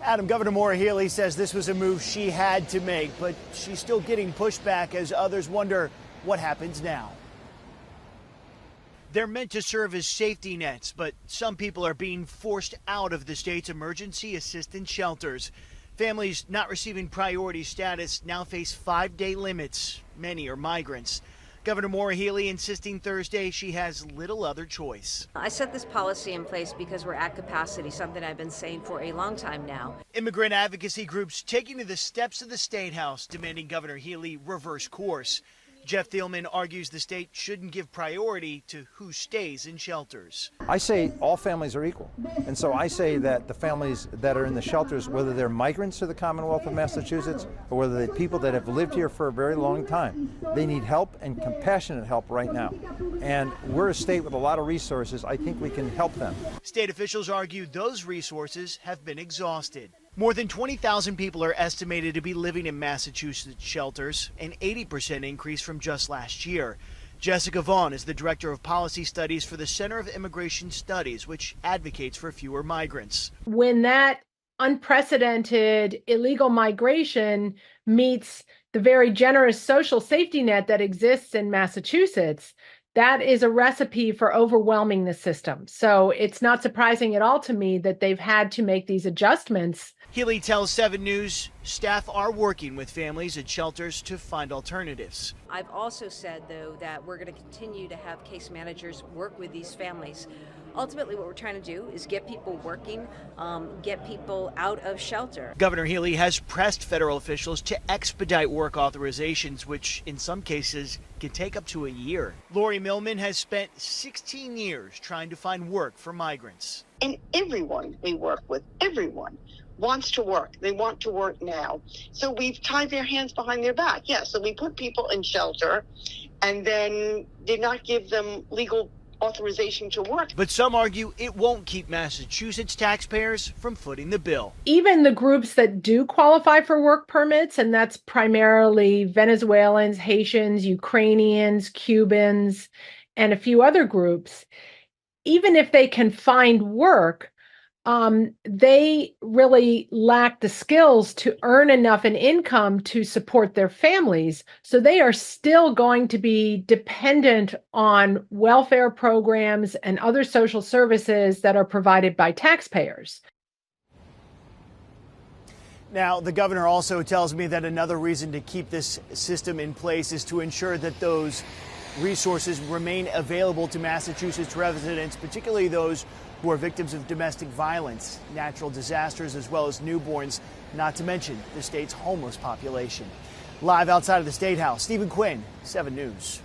Adam, Governor Maura Healey says this was a move she had to make, but she's still getting pushback as others wonder what happens now. They're meant to serve as safety nets, but some people are being forced out of the state's emergency assistance shelters. Families not receiving priority status now face 5-day limits. Many are migrants. Governor Maura Healey insisting Thursday she has little other choice. I set this policy in place because we're at capacity, something I've been saying for a long time now. Immigrant advocacy groups taking to the steps of the State House demanding Governor Healey reverse course. Jeff Thielman argues the state shouldn't give priority to who stays in shelters. I say all families are equal. And so I say that the families that are in the shelters, whether they're migrants to the Commonwealth of Massachusetts or whether they're people that have lived here for a very long time, they need help and compassionate help right now. And we're a state with a lot of resources. I think we can help them. State officials argue those resources have been exhausted. More than 20,000 people are estimated to be living in Massachusetts shelters, an 80% increase from just last year. Jessica Vaughn is the director of policy studies for the Center of Immigration Studies, which advocates for fewer migrants. When that unprecedented illegal migration meets the very generous social safety net that exists in Massachusetts, that is a recipe for overwhelming the system. So it's not surprising at all to me that they've had to make these adjustments. Healey tells 7 News staff are working with families at shelters to find alternatives. I've also said, though, that we're going to continue to have case managers work with these families. Ultimately, what we're trying to do is get people working, get people out of shelter. Governor Healey has pressed federal officials to expedite work authorizations, which in some cases can take up to a year. Lori Millman has spent 16 years trying to find work for migrants. And everyone we work with, everyone wants to work. They want to work now. So we've tied their hands behind their back. Yeah, so we put people in shelter and then did not give them legal authorization to work. But some argue it won't keep Massachusetts taxpayers from footing the bill. Even the groups that do qualify for work permits, and that's primarily Venezuelans, Haitians, Ukrainians, Cubans, and a few other groups, even if they can find work, they really lack the skills to earn enough an income to support their families. So they are still going to be dependent on welfare programs and other social services that are provided by taxpayers. Now, the governor also tells me that another reason to keep this system in place is to ensure that those resources remain available to Massachusetts residents, particularly those who are victims of domestic violence, natural disasters, as well as newborns, not to mention the state's homeless population. Live outside of the State House, Stephen Quinn, 7 News.